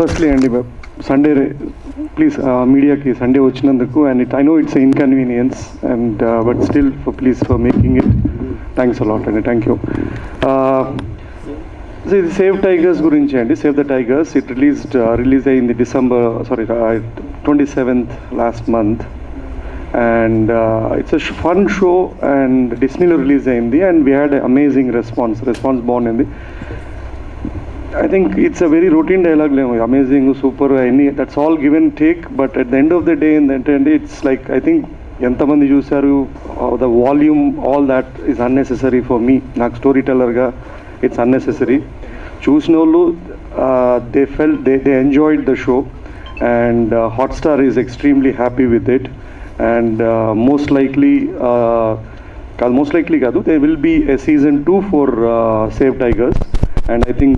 Firstly అండి Sunday please మీడియాకి Sunday వచ్చినందుకు and I know it's inconvenience and but still please for making it thanks a lot అండి thank you. ఇది save tigers గురించి అండి. Save the tigers it release అయింది December 27th last month and it's a fun show and డిస్నీలో release అయింది and we had amazing response బాగుంది. I think it's a very routine dialogue, amazing, super, any, that's all give and take, but at the end of the day, it's like, I think, ఎంతమంది చూసారు, the volume, all that is unnecessary for me. నాకు storyteller గా it's unnecessary. చూసిన వాళ్ళు they enjoyed the show and Hotstar is extremely happy with it and most likely కాదు, there will be a season 2 for Save Tigers. And I think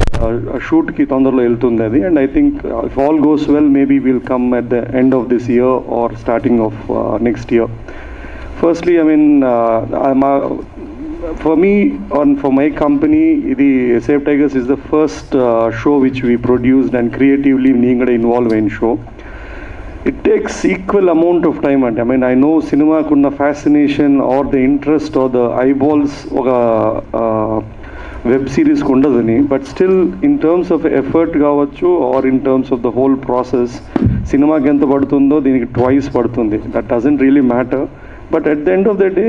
shoot ki tondorlo veltundi adi and I think if all goes well maybe we'll come at the end of this year or starting of next year. Firstly, I mean for me for my company the Save Tigers is the first show which we produced and creatively neenga involved in show. It takes equal amount of time and I mean I know cinema kunna fascination or the interest or the eyeballs oka web సిరీస్కి ఉండదని, but still in terms of effort కావచ్చు or in terms of the whole process సినిమాకి ఎంత పడుతుందో దీనికి twice పడుతుంది. That doesn't really matter, but at the end of the day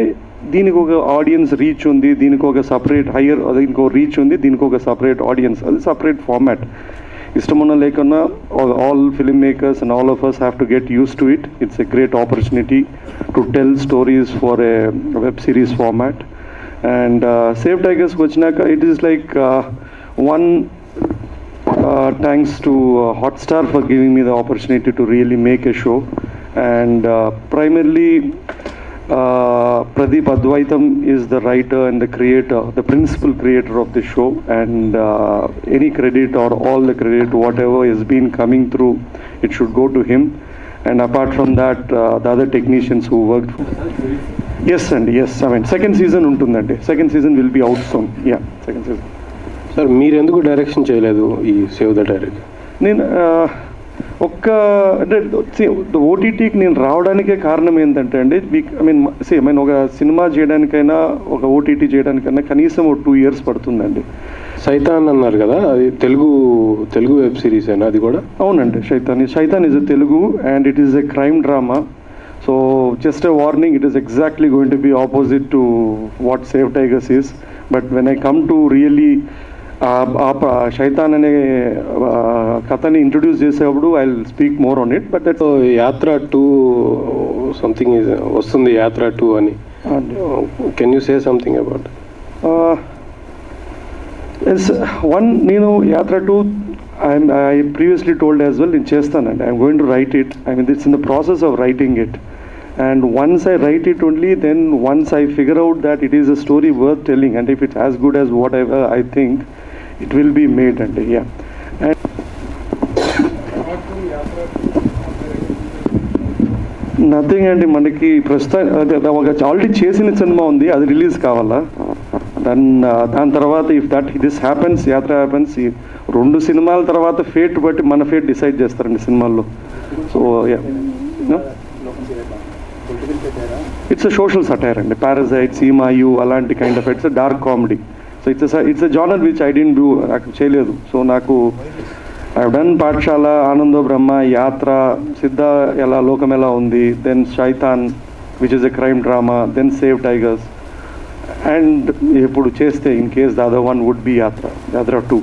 దీనికి ఒక ఆడియన్స్ రీచ్ ఉంది, దీనికి ఒక సపరేట్ దీనికి ఒక రీచ్ ఉంది, దీనికి ఒక సపరేట్ ఆడియన్స్, అది సపరేట్ ఫార్మాట్. ఇష్టమున్న లేకున్నా all film makers and all of us have to get use to it. It's a great opportunity to tell stories for a web series format. And Save Tigers vachinaka it is like one thanks to Hotstar for giving me the opportunity to really make a show and primarily Pradeep Advaitam is the writer and the creator, the principal creator of the show and any credit or all the credit whatever has been coming through it should go to him. And apart from that the other technicians who worked for yes and yes I mean second season untundandi, second season will be out soon. Yeah, second season. Sir, మీరు ఎందుకు direction చేయలేదు ఈ save the tiger? నేను అంటే ఓటీటీకి నేను రావడానికే కారణం ఏంటంటే అండి ఐ మీన్ ఒక సినిమా చేయడానికైనా ఒక ఓటీటీ చేయడానికైనా కనీసం ఒక 2 years పడుతుందండి. సైతాన్ అన్నారు కదా, అది తెలుగు వెబ్ సిరీస్ అయినా అది కూడా? అవునండి, Shaitan is a Telugu and it is a crime drama. So just a warning, it is exactly going to be opposite to what Save Tigers is. But when I come to really Shaitan ane kathani introduce చేసేప్పుడు I'll speak more on it. But that's Yatra 2 something is వస్తుంది, Yatra 2 అని. Can you say something about it? Yes, one నేను Yatra 2 I previously told as well నేను చేస్తానండి. I'm going to write it. I mean it's in the process of writing it. And once I write it only, then once I figure out that it is a story worth telling and if it's as good as whatever I think, it will be made and yeah. And nothing అండి మనకి ప్రస్తుతం ఒక already చేసిన cinema ఉంది, అది release కావాలా. దాని తర్వాత ఇఫ్ దిస్ హ్యాపెన్స్, యాత్ర హ్యాపెన్స్, 2 సినిమాల తర్వాత ఫేట్ బట్టి మన ఫేట్ డిసైడ్ చేస్తారండి సినిమాల్లో. So it's a social satire అండి, పారాసైట్, సీమాయు అలాంటి kind of it's a dark comedy. So it's a genre which I didn't do, నాకు చేయలేదు. సో నాకు ఐ హావ్ డన్ పాఠశాల, ఆనందో బ్రహ్మ, యాత్ర, సిద్ధ ఎలా లోకం ఎలా ఉంది, then Shaitan which is a crime drama, then save tigers and ఇప్పుడు చేస్తే in case the other one would be Yatra 2.